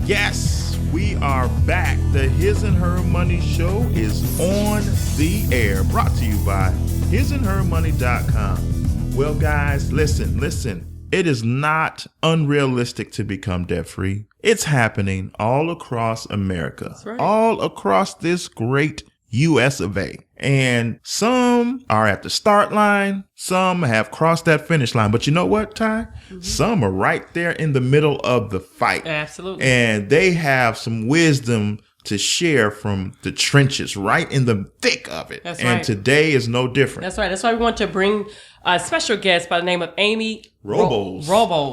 Yes, we are back. The His and Her Money Show is on the air. Brought to you by hisandhermoney.com. Well, guys, listen. It is not unrealistic to become debt-free. It's happening all across America. That's right. All across this great U.S. of A. And some are at the start line. Some have crossed that finish line. But you know what, Ty? Mm-hmm. Some are right there in the middle of the fight. Absolutely. And they have some wisdom to share from the trenches, right in the thick of it. That's and right. Today is no different. That's right. That's why we want to bring a special guest by the name of Amy Robles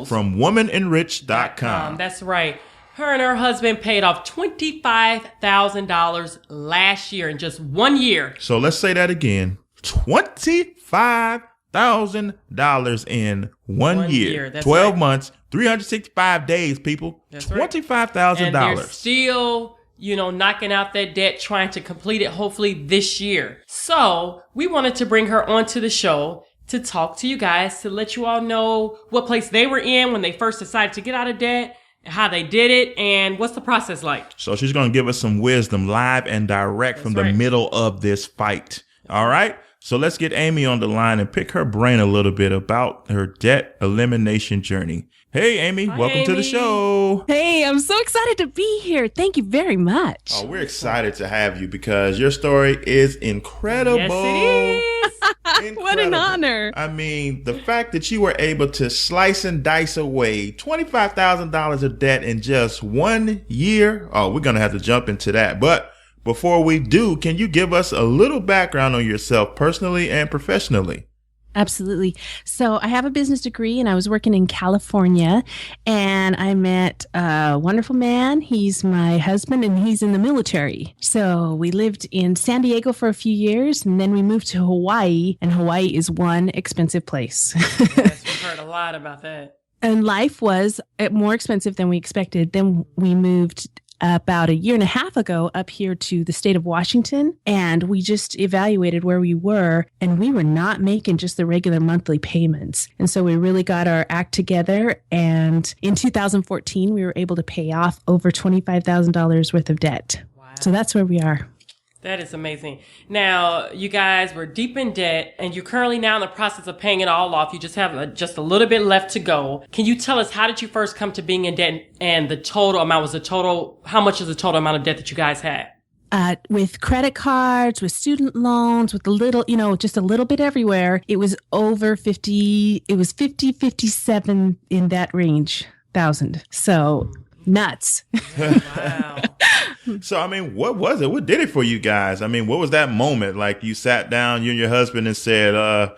from womanenrich.com. That's right. Her and her husband paid off $25,000 last year in just 1 year. So let's say that again. $25,000 in one year. That's 12 right. months, 365 days, people. That's right. $25,000. And they're still, knocking out that debt, trying to complete it hopefully this year. So we wanted to bring her onto the show to talk to you guys, to let you all know what place they were in when they first decided to get out of debt, how they did it, and what's the process like. So she's going to give us some wisdom live and direct from the middle of this fight. All right. So let's get Amy on the line and pick her brain a little bit about her debt elimination journey. Hey, Amy, welcome to the show. Hey, I'm so excited to be here. Thank you very much. Oh, we're excited to have you because your story is incredible. Yes, it is. What an honor. I mean, the fact that you were able to slice and dice away $25,000 of debt in just 1 year. Oh, we're going to have to jump into that. But before we do, can you give us a little background on yourself personally and professionally? Absolutely. So I have a business degree and I was working in California and I met a wonderful man. He's my husband and he's in the military. So we lived in San Diego for a few years and then we moved to Hawaii, and Hawaii is one expensive place. Yes, we've heard a lot about that. And life was more expensive than we expected. Then we moved about a year and a half ago up here to the state of Washington, and we just evaluated where we were, and we were not making just the regular monthly payments. And so we really got our act together, and in 2014, we were able to pay off over $25,000 worth of debt. Wow. So that's where we are. That is amazing. Now, you guys were deep in debt, and you're currently now in the process of paying it all off. You just have just a little bit left to go. Can you tell us, how did you first come to being in debt, and the total amount how much is the total amount of debt that you guys had? With credit cards, with student loans, with a little, just a little bit everywhere, it was over 50, it was 57 in that range, thousand. So nuts. Wow. So, I mean, what was it? What did it for you guys? I mean, what was that moment? Like you sat down, you and your husband, and said, I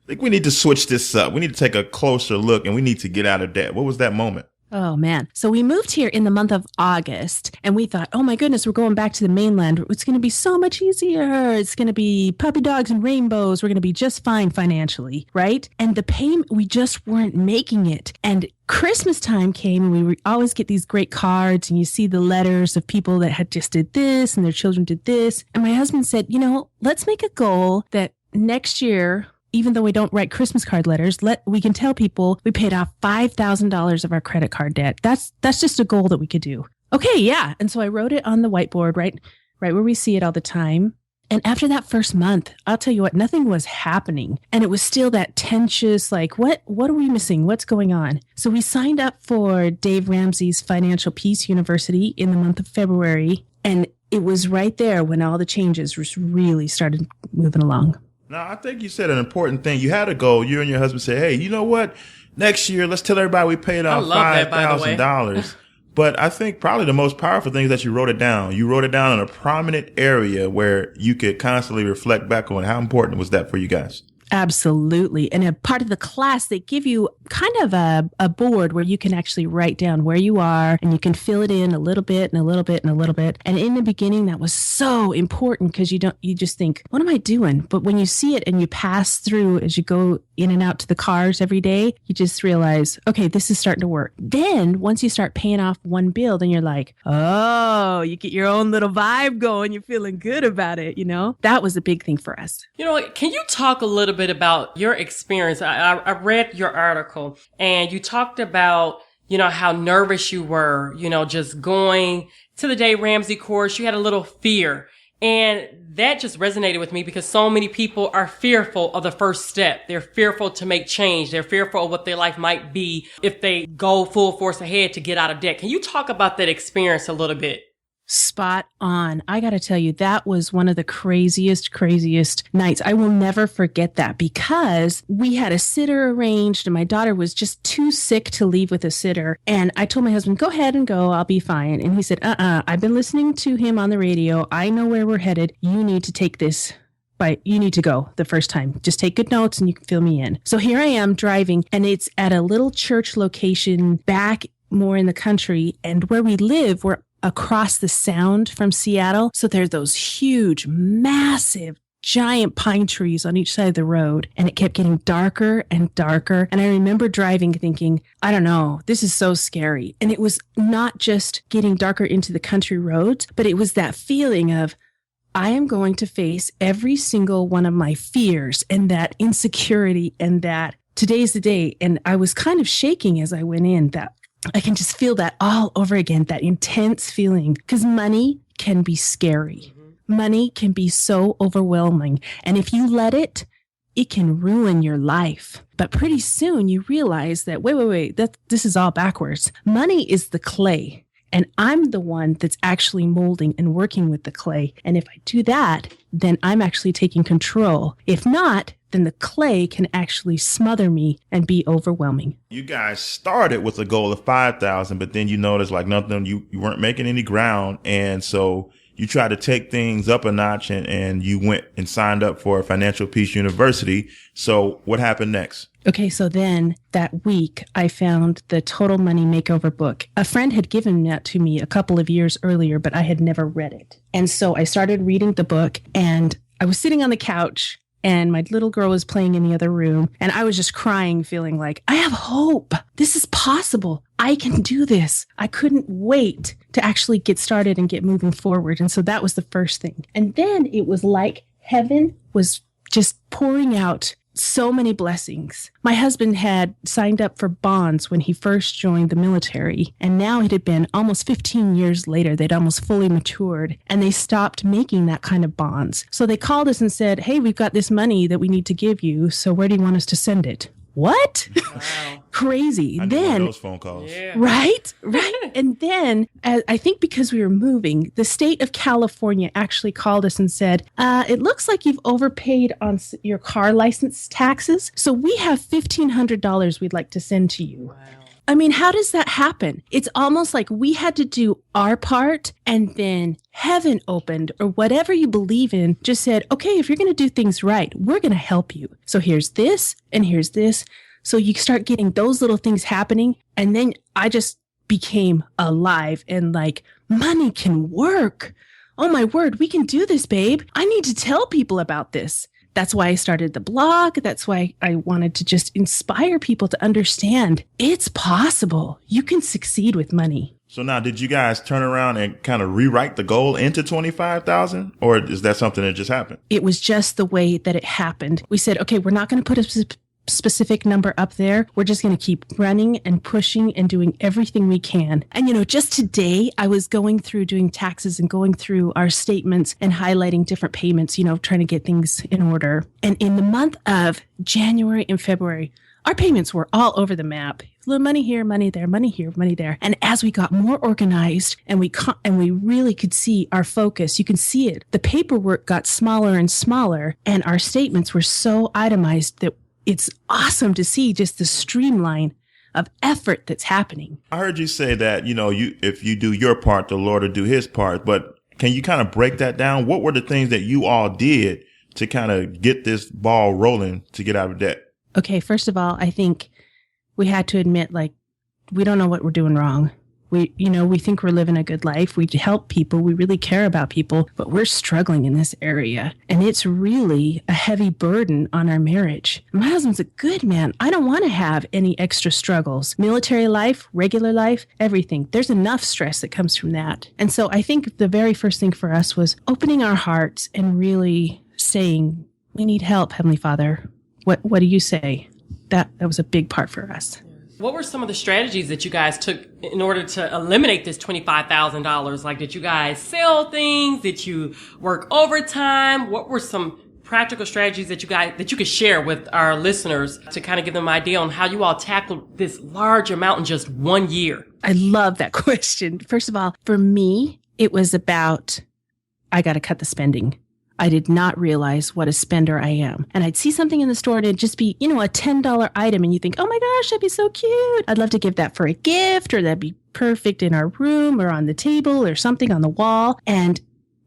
think we need to switch this up. We need to take a closer look and we need to get out of debt. What was that moment? Oh, man. So we moved here in the month of August and we thought, oh, my goodness, we're going back to the mainland. It's going to be so much easier. It's going to be puppy dogs and rainbows. We're going to be just fine financially, right? And the payment, we just weren't making it. And Christmas time came and we always get these great cards and you see the letters of people that had just did this and their children did this. And my husband said, let's make a goal that next year, even though we don't write Christmas card letters, we can tell people we paid off $5,000 of our credit card debt. That's just a goal that we could do. Okay, yeah. And so I wrote it on the whiteboard, right where we see it all the time. And after that first month, I'll tell you what, nothing was happening. And it was still that tensious, like, what are we missing? What's going on? So we signed up for Dave Ramsey's Financial Peace University in the month of February. And it was right there when all the changes really started moving along. Now, I think you said an important thing. You had a goal. You and your husband said, hey, you know what? Next year, let's tell everybody we paid off $5,000. But I think probably the most powerful thing is that you wrote it down. You wrote it down in a prominent area where you could constantly reflect back on. How important was that for you guys? Absolutely. And a part of the class, they give you kind of a board where you can actually write down where you are and you can fill it in a little bit and a little bit and a little bit. And in the beginning, that was so important because you just think, what am I doing? But when you see it and you pass through as you go in and out to the cars every day, you just realize, okay, this is starting to work. Then once you start paying off one bill, then you're like, oh, you get your own little vibe going. You're feeling good about it. That was a big thing for us. Can you talk a little bit about your experience? I read your article and you talked about, how nervous you were, just going to the Dave Ramsey course. You had a little fear. And that just resonated with me because so many people are fearful of the first step. They're fearful to make change. They're fearful of what their life might be if they go full force ahead to get out of debt. Can you talk about that experience a little bit? Spot on. I got to tell you, that was one of the craziest nights. I will never forget that because we had a sitter arranged and my daughter was just too sick to leave with a sitter. And I told my husband, go ahead and go. I'll be fine. And he said, I've been listening to him on the radio. I know where we're headed. You need to take this. But you need to go the first time. Just take good notes and you can fill me in. So here I am driving and it's at a little church location back more in the country. And where we live, we're across the sound from Seattle. So there's those huge, massive, giant pine trees on each side of the road. And it kept getting darker and darker. And I remember driving thinking, I don't know, this is so scary. And it was not just getting darker into the country roads, but it was that feeling of, I am going to face every single one of my fears and that insecurity and that today's the day. And I was kind of shaking as I went in, that I can just feel that all over again, that intense feeling, because money can be scary. Mm-hmm. Money can be so overwhelming. And if you let it, it can ruin your life. But pretty soon you realize that, wait, this is all backwards. Money is the clay. And I'm the one that's actually molding and working with the clay. And if I do that, then I'm actually taking control. If not, then the clay can actually smother me and be overwhelming. You guys started with a goal of 5,000, but then you noticed like nothing, you weren't making any ground. And so you tried to take things up a notch and you went and signed up for Financial Peace University. So what happened next? Okay, so then that week, I found the Total Money Makeover book. A friend had given that to me a couple of years earlier, but I had never read it. And so I started reading the book, and I was sitting on the couch, and my little girl was playing in the other room, and I was just crying, feeling like, I have hope. This is possible. I can do this. I couldn't wait to actually get started and get moving forward. And so that was the first thing. And then it was like heaven was just pouring out so many blessings. My husband had signed up for bonds when he first joined the military, and now it had been almost 15 years later. They'd almost fully matured, and they stopped making that kind of bonds. So they called us and said, hey, we've got this money that we need to give you, so where do you want us to send it? What? Wow. Crazy. I need one of those phone calls. Yeah. Right. And then I think because we were moving, the state of California actually called us and said, it looks like you've overpaid on your car license taxes. So we have $1,500 we'd like to send to you. Wow. I mean, how does that happen? It's almost like we had to do our part and then heaven opened, or whatever you believe in just said, okay, if you're going to do things right, we're going to help you. So here's this and here's this. So you start getting those little things happening. And then I just became alive and like, money can work. Oh my word, we can do this, babe. I need to tell people about this. That's why I started the blog. That's why I wanted to just inspire people to understand it's possible. You can succeed with money. So now, did you guys turn around and kind of rewrite the goal into 25,000, or is that something that just happened? It was just the way that it happened. We said, okay, we're not going to put a specific number up there. We're just going to keep running and pushing and doing everything we can. And, just today I was going through doing taxes and going through our statements and highlighting different payments, trying to get things in order. And in the month of January and February, our payments were all over the map. A little money here, money there, money here, money there. And as we got more organized and we really could see our focus, you can see it. The paperwork got smaller and smaller, and our statements were so itemized that it's awesome to see just the streamline of effort that's happening. I heard you say that, if you do your part, the Lord will do his part. But can you kind of break that down? What were the things that you all did to kind of get this ball rolling to get out of debt? Okay, first of all, I think we had to admit, we don't know what we're doing wrong. We think we're living a good life. We help people. We really care about people, but we're struggling in this area. And it's really a heavy burden on our marriage. My husband's a good man. I don't want to have any extra struggles. Military life, regular life, everything. There's enough stress that comes from that. And so I think the very first thing for us was opening our hearts and really saying, we need help, Heavenly Father. What do you say? That was a big part for us. What were some of the strategies that you guys took in order to eliminate this $25,000? Like, did you guys sell things? Did you work overtime? What were some practical strategies that you could share with our listeners to kind of give them an idea on how you all tackled this large amount in just 1 year? I love that question. First of all, for me, it was about, I got to cut the spending. I did not realize what a spender I am. And I'd see something in the store and it'd just be, a $10 item. And you think, oh my gosh, that'd be so cute. I'd love to give that for a gift, or that'd be perfect in our room or on the table or something on the wall. And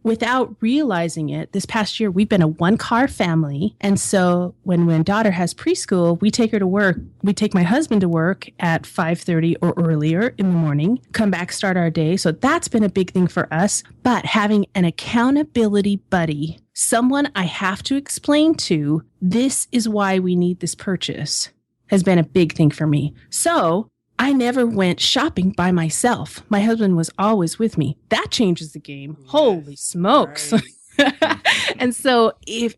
without realizing it, this past year, we've been a one-car family. And so when daughter has preschool, we take her to work. We take my husband to work at 5:30 or earlier in the morning, come back, start our day. So that's been a big thing for us. But having an accountability buddy, someone I have to explain to, this is why we need this purchase, has been a big thing for me. So I never went shopping by myself. My husband was always with me. That changes the game. Yes. Holy smokes. Right. And so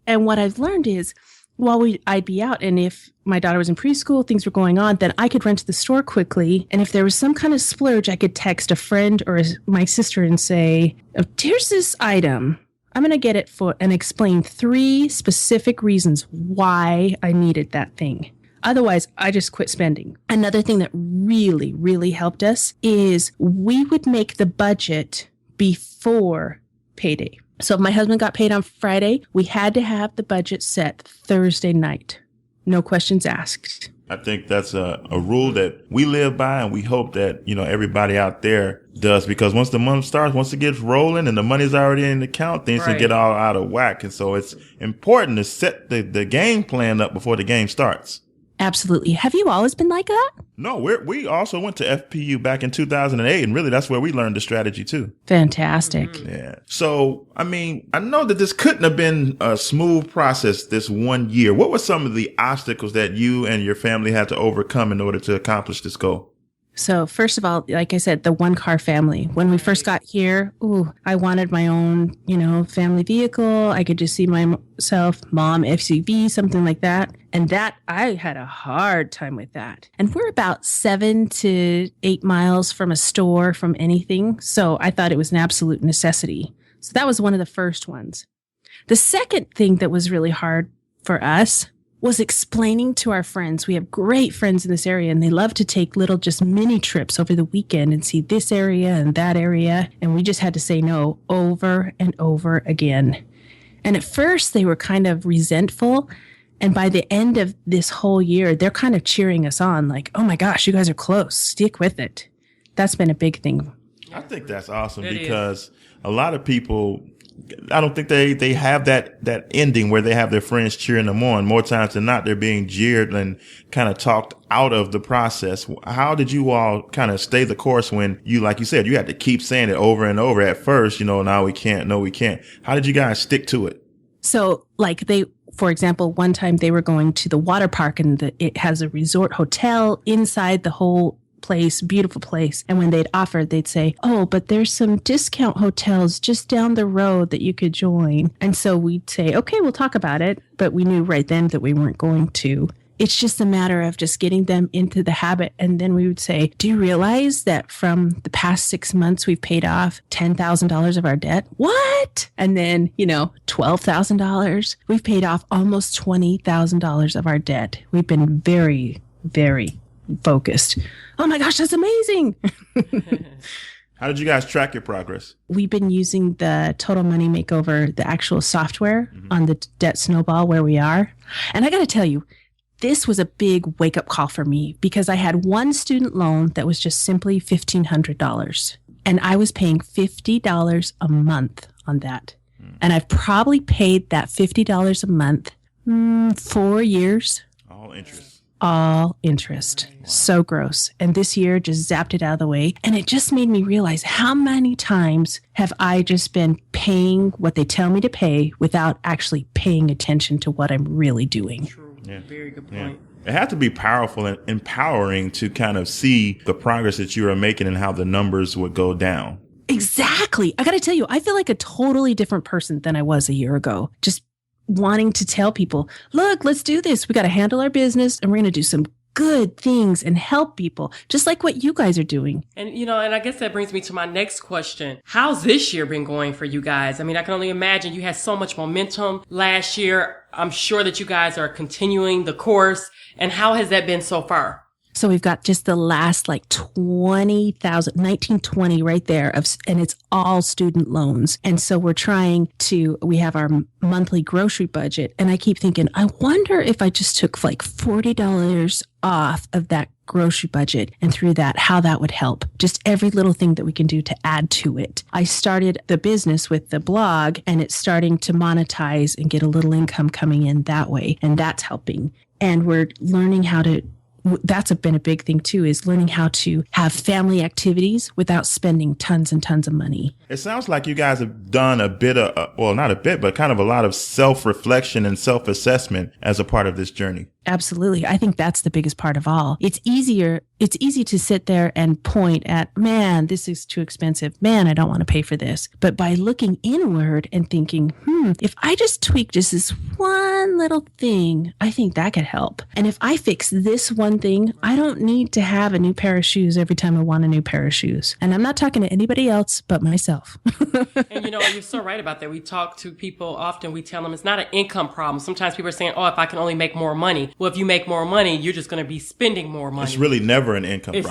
what I've learned is while I'd be out, and if my daughter was in preschool, things were going on, then I could run to the store quickly. And if there was some kind of splurge, I could text a friend or my sister and say, oh, here's this item. I'm going to get it and explain 3 specific reasons why I needed that thing. Otherwise, I just quit spending. Another thing that really, really helped us is we would make the budget before payday. So if my husband got paid on Friday, we had to have the budget set Thursday night. No questions asked. I think that's a rule that we live by, and we hope that, everybody out there does, because once the month starts, once it gets rolling and the money's already in the account, things can get all out of whack. And so it's important to set the game plan up before the game starts. Absolutely. Have you always been like that? No, we also went to FPU back in 2008, and really that's where we learned the strategy too. Fantastic. Mm-hmm. Yeah. So, I know that this couldn't have been a smooth process this 1 year. What were some of the obstacles that you and your family had to overcome in order to accomplish this goal? So first of all, like I said, the one-car family. When we first got here, I wanted my own, family vehicle. I could just see myself, mom, SUV, something like that. And that, I had a hard time with that. And we're about 7 to 8 miles from a store, from anything. So I thought it was an absolute necessity. So that was one of the first ones. The second thing that was really hard for us was explaining to our friends. We have great friends in this area, and they love to take little just mini trips over the weekend and see this area and that area. And we just had to say no over and over again. And at first they were kind of resentful. And by the end of this whole year, they're kind of cheering us on like, oh my gosh, you guys are close. Stick with it. That's been a big thing. I think that's awesome because a lot of people, I don't think they have that ending where they have their friends cheering them on. More times than not, they're being jeered and kind of talked out of the process. How did you all kind of stay the course when like you said, you had to keep saying it over and over at first, now we can't, no, we can't. How did you guys stick to it? So for example, one time they were going to the water park, and it has a resort hotel inside the whole place, beautiful place. And when they'd offer, they'd say, oh, but there's some discount hotels just down the road that you could join. And so we'd say, okay, we'll talk about it. But we knew right then that we weren't going to. It's just a matter of just getting them into the habit. And then we would say, do you realize that from the past 6 months, we've paid off $10,000 of our debt? What? And then, $12,000. We've paid off almost $20,000 of our debt. We've been very, very focused. Oh my gosh, that's amazing. How did you guys track your progress? We've been using the Total Money Makeover, the actual software on the Debt Snowball where we are. And I got to tell you, this was a big wake-up call for me because I had one student loan that was just simply $1,500. And I was paying $50 a month on that. And I've probably paid that $50 a month 4 years. All interest. All interest. Wow. So gross. And this year just zapped it out of the way. And it just made me realize how many times have I just been paying what they tell me to pay without actually paying attention to what I'm really doing. True. Yeah. Very good point. Yeah. It had to be powerful and empowering to kind of see the progress that you were making and how the numbers would go down. Exactly. I got to tell you, I feel like a totally different person than I was a year ago. Just wanting to tell people, look, let's do this. We got to handle our business and we're going to do some good things and help people, just like what you guys are doing. And, and I guess that brings me to my next question. How's this year been going for you guys? I mean, I can only imagine you had so much momentum last year. I'm sure that you guys are continuing the course. And how has that been so far? So we've got just the last 20,000, 1920 right there and it's all student loans. And so we have our monthly grocery budget. And I keep thinking, I wonder if I just took $40 off of that grocery budget and through that, how that would help. Just every little thing that we can do to add to it. I started the business with the blog and it's starting to monetize and get a little income coming in that way. And that's helping. And we're learning that's been a big thing too, is learning how to have family activities without spending tons and tons of money. It sounds like you guys have done a bit of, not a bit, but kind of a lot of self-reflection and self-assessment as a part of this journey. Absolutely. I think that's the biggest part of all. It's easy to sit there and point at, man, this is too expensive. Man, I don't want to pay for this. But by looking inward and thinking, if I just tweak just this one little thing, I think that could help. And if I fix this one thing, I don't need to have a new pair of shoes every time I want a new pair of shoes. And I'm not talking to anybody else but myself. And you're so right about that. We talk to people often. We tell them it's not an income problem. Sometimes people are saying, if I can only make more money. Well, if you make more money, you're just going to be spending more money. It's really never an income problem.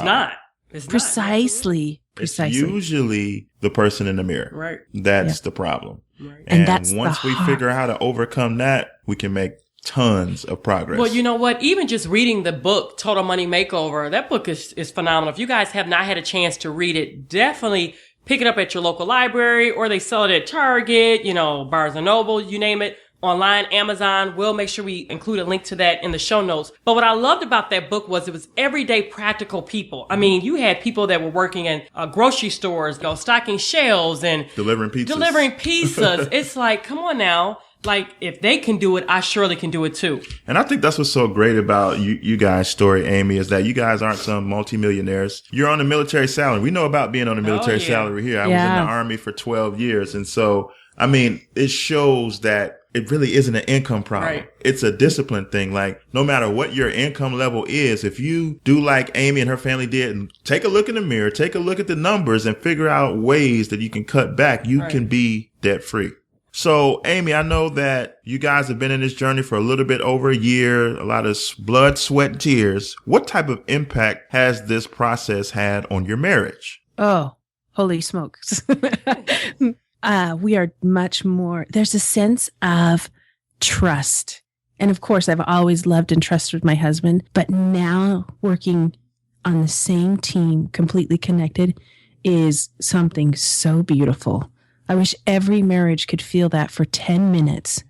It's not. Precisely. It's usually the person in the mirror. Right. That's the problem. Right. And once we figure out how to overcome that, we can make tons of progress. Well, you know what? Even just reading the book, Total Money Makeover, that book is phenomenal. If you guys have not had a chance to read it, definitely pick it up at your local library, or they sell it at Target, Barnes & Noble, you name it. Online, Amazon. We'll make sure we include a link to that in the show notes. But what I loved about that book was it was everyday practical people. I mean, you had people that were working in grocery stores, stocking shelves and delivering pizzas. It's like, come on now. Like, if they can do it, I surely can do it too. And I think that's what's so great about you guys' story, Amy, is that you guys aren't some multimillionaires. You're on a military salary. We know about being on a military salary here. I was in the Army for 12 years. And so, I mean, it shows that it really isn't an income problem. Right. It's a discipline thing. Like, no matter what your income level is, if you do like Amy and her family did and take a look in the mirror, take a look at the numbers and figure out ways that you can cut back, you can be debt free. So, Amy, I know that you guys have been in this journey for a little bit over a year, a lot of blood, sweat, and tears. What type of impact has this process had on your marriage? Oh, holy smokes. We are much more, there's a sense of trust. And of course, I've always loved and trusted my husband, but now working on the same team, completely connected, is something so beautiful. I wish every marriage could feel that for 10 minutes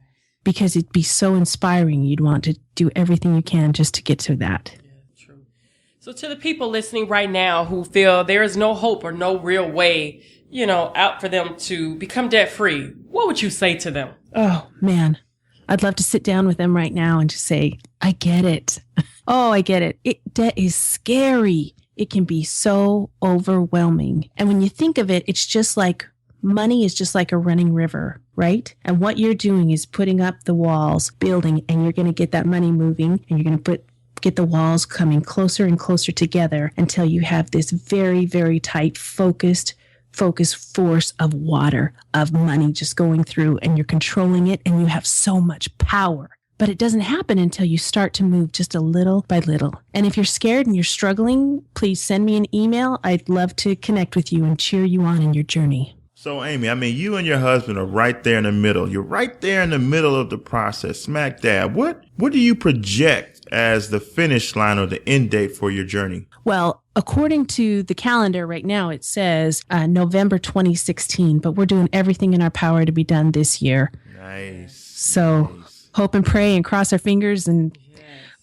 because it'd be so inspiring. You'd want to do everything you can just to get to that. Yeah, true. So to the people listening right now who feel there is no hope or no real way, out for them to become debt free, what would you say to them? Oh, man. I'd love to sit down with them right now and just say, I get it. Oh, I get it. Debt is scary. It can be so overwhelming. And when you think of it, it's just like money is just like a running river, right? And what you're doing is putting up the walls, building, and you're going to get that money moving, and you're going to get the walls coming closer and closer together until you have this very, very tight, focused force of water, of money just going through, and you're controlling it, and you have so much power. But it doesn't happen until you start to move just a little by little. And if you're scared and you're struggling, please send me an email. I'd love to connect with you and cheer you on in your journey. So, Amy, I mean, you and your husband are right there in the middle. You're right there in the middle of the process, smack dab. What do you project as the finish line or the end date for your journey? Well, according to the calendar right now, it says November 2016, but we're doing everything in our power to be done this year. Nice. So hope and pray and cross our fingers and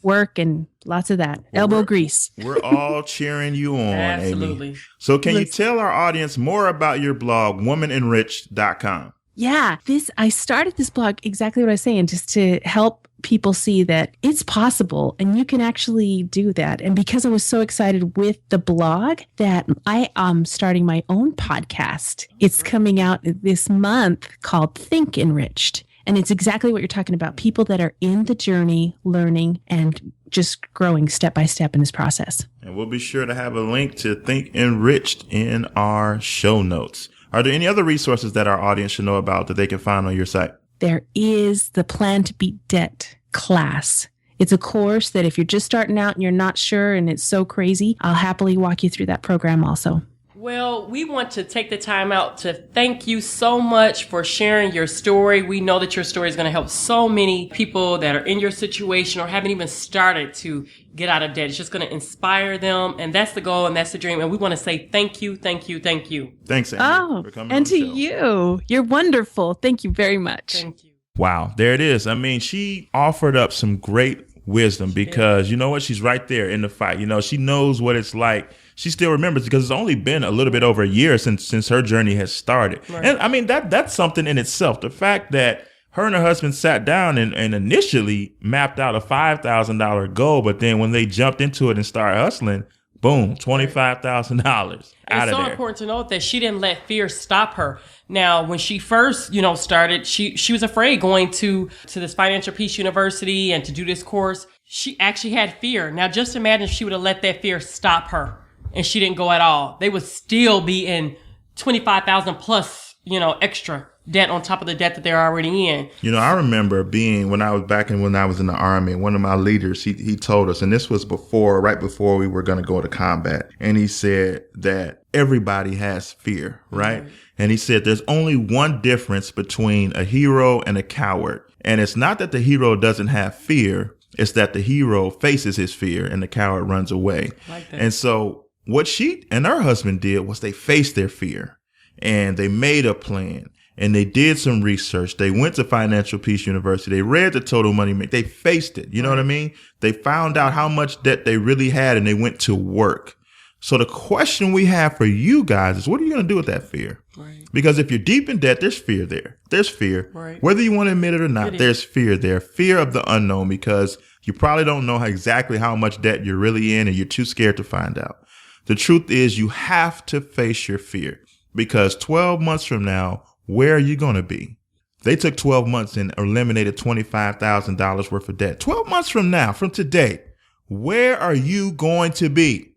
work and lots of that. Elbow grease. We're all cheering you on, Absolutely. Amy. So can you tell our audience more about your blog, womanenriched.com? Yeah, I started this blog exactly what I was saying, just to help people see that it's possible and you can actually do that. And because I was so excited with the blog that I am starting my own podcast. It's coming out this month called Think Enriched. And it's exactly what you're talking about. People that are in the journey, learning and just growing step by step in this process. And we'll be sure to have a link to Think Enriched in our show notes. Are there any other resources that our audience should know about that they can find on your site? There is the Plan to Beat Debt class. It's a course that if you're just starting out and you're not sure and it's so crazy, I'll happily walk you through that program also. Well, we want to take the time out to thank you so much for sharing your story. We know that your story is going to help so many people that are in your situation or haven't even started to get out of debt. It's just going to inspire them. And that's the goal and that's the dream. And we want to say thank you, thank you, thank you. Thanks, Amy, for coming on and the to show. you. You're wonderful. Thank you very much. Thank you. Wow, there it is. I mean, she offered up some great wisdom because you know what? She's right there in the fight. You know, she knows what it's like. She still remembers because it's only been a little bit over a year since her journey has started. Right. And I mean, that's something in itself. The fact that her and her husband sat down and initially mapped out a $5,000 goal, but then when they jumped into it and started hustling, boom, $25,000 out of there. It's so important to note that she didn't let fear stop her. Now, when she first, started, she was afraid going to this Financial Peace University and to do this course. She actually had fear. Now, just imagine if she would have let that fear stop her and she didn't go at all. They would still be in $25,000 plus, extra debt on top of the debt that they're already in. I remember when I was in the Army, one of my leaders, he told us, and this was right before we were going to go to combat. And he said that everybody has fear, right? And he said there's only one difference between a hero and a coward. And it's not that the hero doesn't have fear. It's that the hero faces his fear and the coward runs away. Like that. And so what she and her husband did was they faced their fear and they made a plan. And they did some research. They went to Financial Peace University. They read the Total Money Maker. They faced it. You know what I mean? They found out how much debt they really had and they went to work. So the question we have for you guys is, what are you going to do with that fear? Right. Because if you're deep in debt, there's fear there. There's fear. Right. Whether you want to admit it or not, there's fear there. Fear of the unknown because you probably don't know exactly how much debt you're really in and you're too scared to find out. The truth is you have to face your fear because 12 months from now, where are you going to be? They took 12 months and eliminated $25,000 worth of debt. 12 months from now, from today, where are you going to be?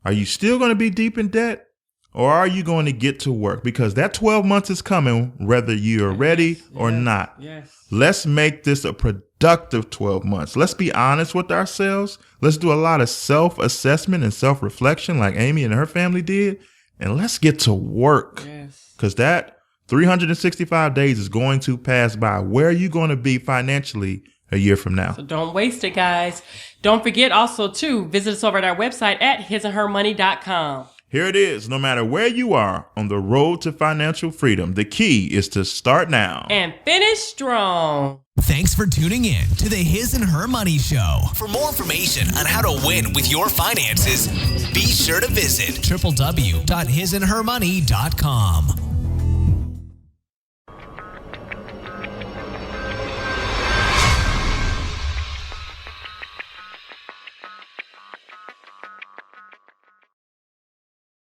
Are you still going to be deep in debt or are you going to get to work? Because that 12 months is coming, whether you're ready or not. Yes. Let's make this a productive 12 months. Let's be honest with ourselves. Let's do a lot of self-assessment and self-reflection like Amy and her family did. And let's get to work. Yes. Because that 365 days is going to pass by. Where are you going to be financially a year from now? So don't waste it, guys. Don't forget also to visit us over at our website at hisandhermoney.com. Here it is. No matter where you are on the road to financial freedom, the key is to start now and finish strong. Thanks for tuning in to the His and Her Money Show. For more information on how to win with your finances, be sure to visit www.hisandhermoney.com.